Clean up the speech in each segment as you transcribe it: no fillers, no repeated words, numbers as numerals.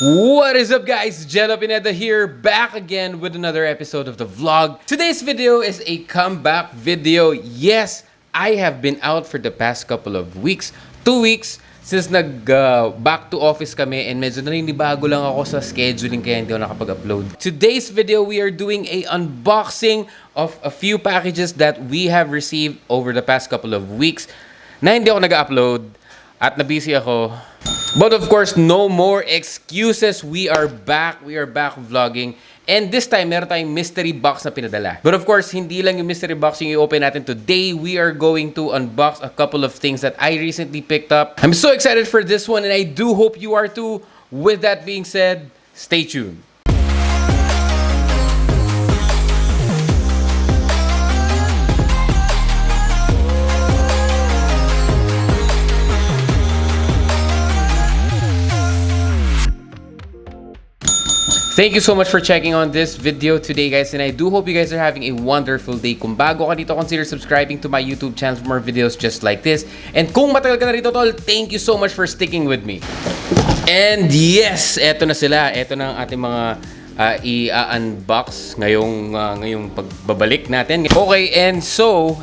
What is up, guys? Gelo Pineda here, back again with another episode of the vlog. Today's video is a comeback video. Yes, I have been out for the past couple of weeks, 2 weeks, since back to office kami and medyo naninibago lang ako sa scheduling kaya hindi ako nakapag-upload. Today's video, we are doing a unboxing of a few packages that we have received over the past couple of weeks na hindi ako nag-upload at na-busy ako. But of course, no more excuses. We are back vlogging. And this time, meron tayong mystery box na pinadala. But of course, hindi lang yung mystery box yung i-open natin today. We are going to unbox a couple of things that I recently picked up. I'm so excited for this one and I do hope you are too. With that being said, stay tuned. Thank you so much for checking on this video today, guys, and I do hope you guys are having a wonderful day. Kung bago ka dito, consider subscribing to my YouTube channel for more videos just like this. And kung matagal ka na rito, tol, thank you so much for sticking with me. And yes, eto na sila. Eto na ang ating mga i-unbox ngayong pagbabalik natin. Okay, and so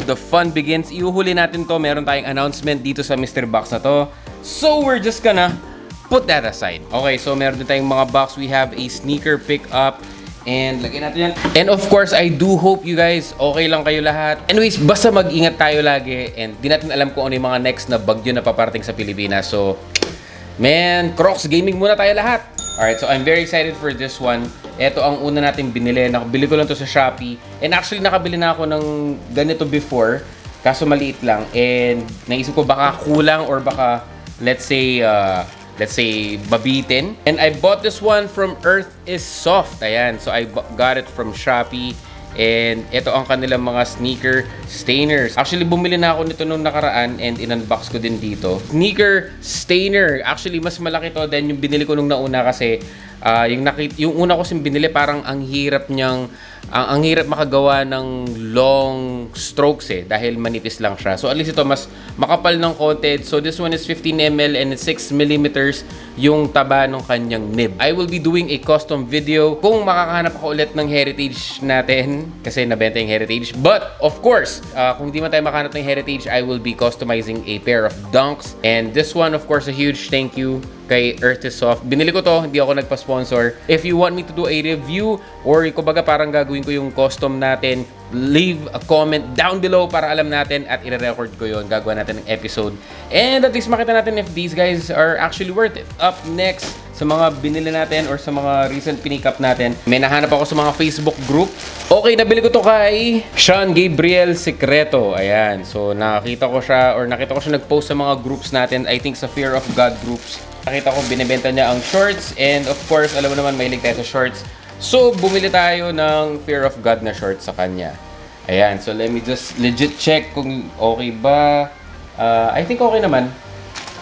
the fun begins. Iuhuli natin to. Meron tayong announcement dito sa mystery box na to. So we're just gonna put that aside. Okay, so meron din tayong mga box. We have a sneaker pickup. And lagyan natin yan. And of course, I do hope you guys okay lang kayo lahat. Anyways, basta mag-ingat tayo lagi. And di natin alam kung ano yung mga next na bagyo na paparating sa Pilipinas. So, man, Crocs gaming muna tayo lahat. Alright, so I'm very excited for this one. Ito ang una natin binili. Nakabili ko lang to sa Shopee. And actually, nakabili na ako ng ganito before. Kaso maliit lang. And naisip ko baka kulang or baka, let's say, babitin. And I bought this one from Earth is Soft. Ayan. So, I got it from Shopee. And ito ang kanilang mga sneaker stainers. Actually, bumili na ako nito nung nakaraan and in-unbox ko din dito. Sneaker stainer. Actually, mas malaki to than yung binili ko nung nauna kasi yung una ko sim binili parang ang hirap makagawa ng long strokes dahil manipis lang siya. So at least ito mas makapal ng konti. So this one is 15 ml and 6 millimeters yung taba ng kanyang nib. I will be doing a custom video kung makakahanap ako ulit ng heritage natin kasi nabenta yung heritage. But of course, kung hindi man tayo makahanap ng heritage, I will be customizing a pair of dunks. And this one, of course, a huge thank you kay Earth is Soft. Binili ko to, hindi ako nagpa-sponsor. If you want me to do a review or kumbaga parang gagawin ko yung custom natin, leave a comment down below para alam natin at i-record ko yun. Gagawa natin ng episode. And at least makita natin if these guys are actually worth it. Up next, sa mga binili natin or sa mga recent pinick up natin, may nahanap ako sa mga Facebook group. Okay, nabili ko to kay Sean Gabriel Secreto. Ayan. So, nakita ko siya nag-post sa mga groups natin. I think sa Fear of God groups. Nakita ko binibenta niya ang shorts and of course, alam mo naman mahilig tayo sa shorts. So, bumili tayo ng Fear of God na shorts sa kanya. Ayan, so let me just legit check kung okay ba. I think okay naman.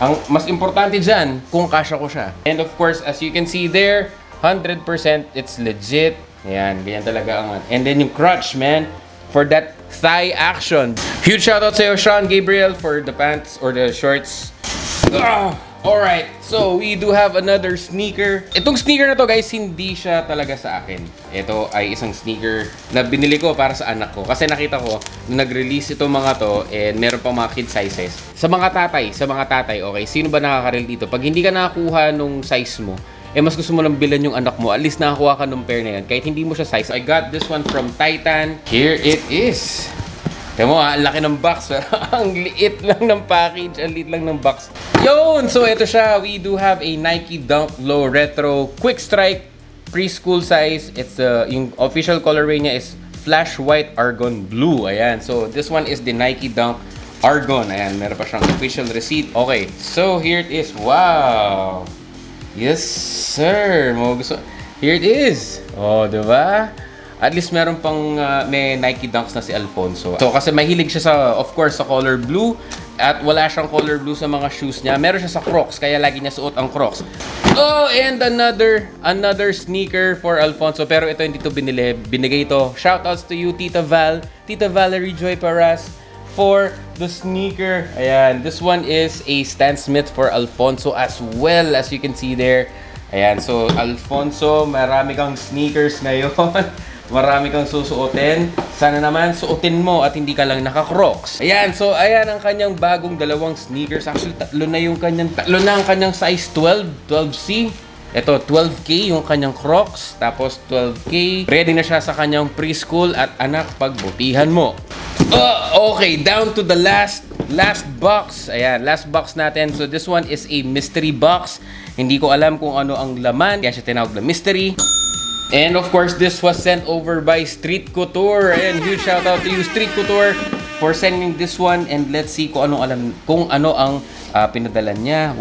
Ang mas importante dyan, kung kasya ko siya. And of course, as you can see there, 100% it's legit. Ayan, ganyan talaga ang. And then yung crotch, man, for that thigh action. Huge shoutout sa'yo, Sean Gabriel, for the pants or the shorts. Alright, so we do have another sneaker. Itong sneaker na to, guys, hindi siya talaga sa akin. Ito ay isang sneaker na binili ko para sa anak ko. Kasi nakita ko, nung nag-release itong mga to, and meron pang mga kid sizes. Sa mga tatay, okay, sino ba nakaka-relate dito? Pag hindi ka nakakuha nung size mo, mas gusto mo lang bilan yung anak mo, at least nakakuha ka nung pair na yan. Kahit hindi mo siya size. I got this one from Titan. Here it is. Kaya mo, ang laki ng box. Ang liit lang ng package. Ang liit lang ng box. Yun! So, ito siya. We do have a Nike Dunk Low Retro Quick Strike preschool size. It's yung official colorway niya is Flash White Argon Blue. Ayan. So, this one is the Nike Dunk Argon. Ayan. Meron pa siyang official receipt. Okay. So, here it is. Wow! Yes, sir! Here it is! Oh, diba? At least meron pang may Nike Dunks na si Alfonso. So kasi mahilig siya sa, of course, sa color blue. At wala siyang color blue sa mga shoes niya. Meron siya sa Crocs, kaya lagi niya suot ang Crocs. Oh, and another sneaker for Alfonso. Pero ito hindi to binili. Binigay ito. Shoutouts to you, Tita Val. Tita Valerie Joy Paras for the sneaker. Ayan, this one is a Stan Smith for Alfonso as well, as you can see there. Ayan, so Alfonso, marami kang sneakers ngayon. Marami kang susuotin. Sana naman suotin mo at hindi ka lang naka-Crocs. Ayan, so ayan ang kanyang bagong dalawang sneakers. Actually, tatlo na ang kanyang size 12, 12C. Ito, 12K yung kanyang Crocs. Tapos 12K. Ready na siya sa kanyang preschool at anak pagbutihan mo. Okay, down to the last box. Ayan, last box natin. So this one is a mystery box. Hindi ko alam kung ano ang laman, kaya siya tinawag na mystery. And of course, this was sent over by Street Couture. And huge shout out to you, Street Couture, for sending this one. And let's see kung ano ang pinadala niya.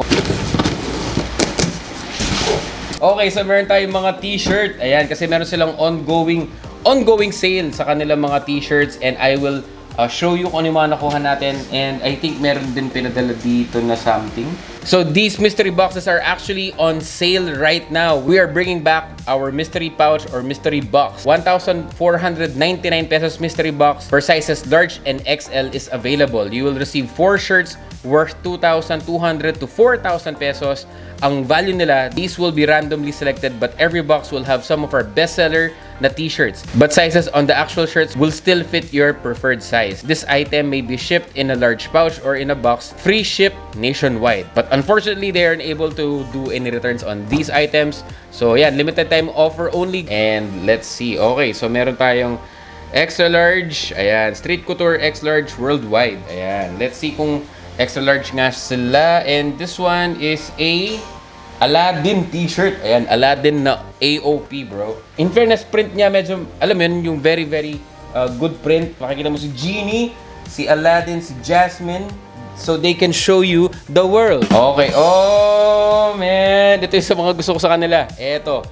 Okay, so meron tayong mga t-shirt. Ayan, kasi meron silang ongoing sale sa kanilang mga t-shirts. And I will show you kung ano yung mga nakuha natin. And I think meron din pinadala dito na something. So these mystery boxes are actually on sale right now. We are bringing back our mystery pouch or mystery box. 1,499 pesos mystery box for sizes large and XL is available. You will receive 4 shirts worth 2,200 to 4,000 pesos. Ang value nila, these will be randomly selected, but every box will have some of our bestseller na t-shirts. But sizes on the actual shirts will still fit your preferred size. This item may be shipped in a large pouch or in a box, free ship nationwide. But unfortunately, they aren't able to do any returns on these items. So yeah, limited time offer only. And let's see. Okay, so meron tayong extra large. Ayan, Street Couture extra large worldwide. Ayan, let's see kung extra large nga sila. And this one is a Aladdin t-shirt. Ayan, Aladdin na AOP, bro. In fairness, print niya medyo, alam mo yun, yung very good print. Makikita mo si Genie, si Aladdin, si Jasmine. So they can show you the world. Okay, oh man, ito yung sa mga gusto ko sa kanila. Ito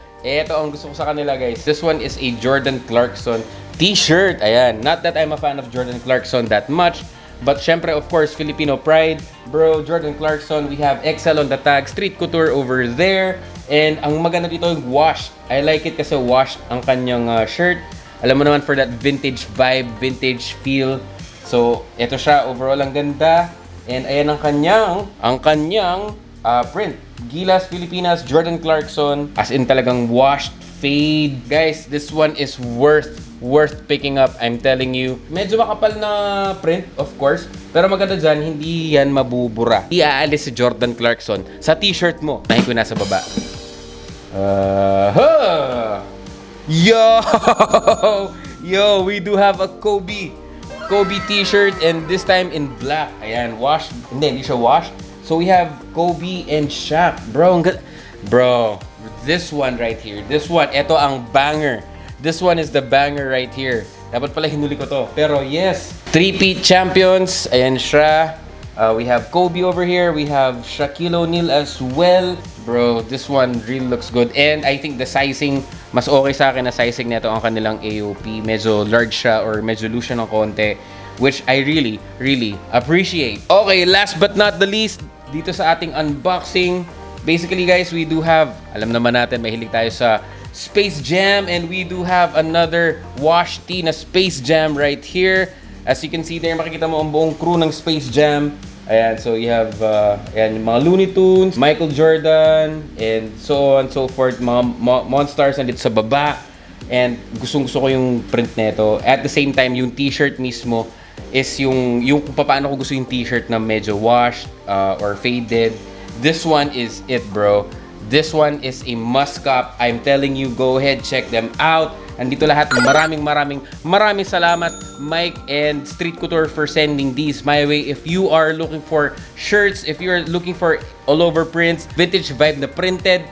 ang gusto ko sa kanila, guys. This one is a Jordan Clarkson t-shirt. Ayan, not that I'm a fan of Jordan Clarkson that much, but syempre, of course, Filipino pride. Bro, Jordan Clarkson, we have XL on the tag, Street Couture over there. And ang maganda dito yung washed. I like it kasi washed ang kanyang shirt. Alam mo naman, for that vintage vibe, vintage feel. So, ito siya. Overall, ang ganda. And ayan ang kanyang print. Gilas, Pilipinas, Jordan Clarkson. As in talagang washed, fade. Guys, this one is worth picking up, I'm telling you. Medyo makapal na print, of course. Pero maganda dyan, hindi yan mabubura. Iaalis si Jordan Clarkson sa t-shirt mo. Nahin ko nasa baba. Yo, we do have a Kobe t-shirt, and this time in black. Ayan, washed. Hindi siya washed. So we have Kobe and Shaq. Bro, this one right here. This one, ito ang banger. This one is the banger right here. Dapat pala hinuli ko to. Pero yes, 3-peat champions. Ayan siya. We have Kobe over here. We have Shaquille O'Neal as well. Bro, this one really looks good. And I think the sizing, mas okay sa akin na sizing nito ang kanilang AOP. Medyo large siya or medyo loose siya ng konti, which I really appreciate. Okay, last but not the least, dito sa ating unboxing, basically guys, we do have, alam naman natin, mahilig tayo sa Space Jam, and we do have another wash tee na Space Jam right here. As you can see there, makikita mo ang buong crew ng Space Jam. Ayan, so you have ayan, mga Looney Tunes, Michael Jordan, and so on and so forth. Mga Monstars nandito sa baba. And gustong-gusto ko yung print nito. At the same time, yung t-shirt mismo is yung kung paano ko gusto yung t-shirt na medyo washed or faded. This one is it, bro. This one is a must-cop. I'm telling you, go ahead, check them out. Andito lahat. Maraming salamat, Mike and Street Couture, for sending these my way. If you are looking for shirts, if you're looking for all-over prints, vintage vibe na printed,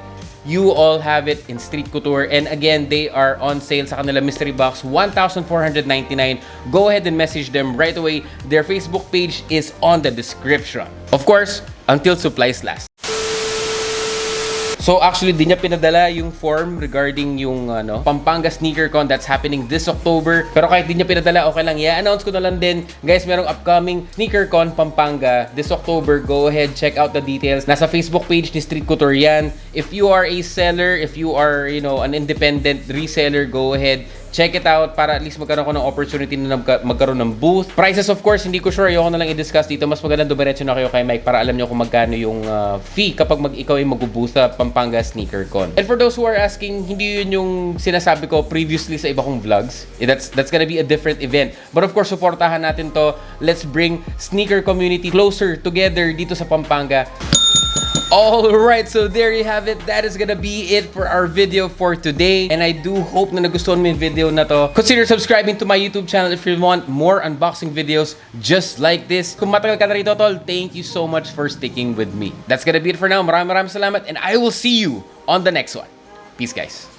you all have it in Street Couture. And again, they are on sale sa kanila mystery box, 1,499. Go ahead and message them right away. Their Facebook page is on the description. Of course, until supplies last. So actually, di niya pinadala yung form regarding yung Pampanga Sneaker Con that's happening this October. Pero kahit di niya pinadala, okay lang. I-announce ko na lang din. Guys, merong upcoming Sneaker Con Pampanga this October. Go ahead, check out the details. Nasa Facebook page ni Street Couture yan. If you are a seller, if you are, an independent reseller, go ahead, check it out para at least magkaroon ko ng opportunity na magkaroon ng booth. Prices, of course, hindi ko sure. Ayoko na lang i-discuss dito. Mas maganda dumiretso na kayo kay Mike para alam nyo kung magkano yung fee kapag ikaw ay mag-booth sa Pampanga Sneaker Con. And for those who are asking, hindi yun yung sinasabi ko previously sa iba kong vlogs. That's gonna be a different event. But of course, supportahan natin to. Let's bring sneaker community closer together dito sa Pampanga. Alright, so there you have it. That is gonna be it for our video for today. And I do hope na nagustuhan mo yung video na to. Consider subscribing to my YouTube channel if you want more unboxing videos just like this. Kung matagal ka na rito, tol, thank you so much for sticking with me. That's gonna be it for now. Maraming salamat and I will see you on the next one. Peace, guys.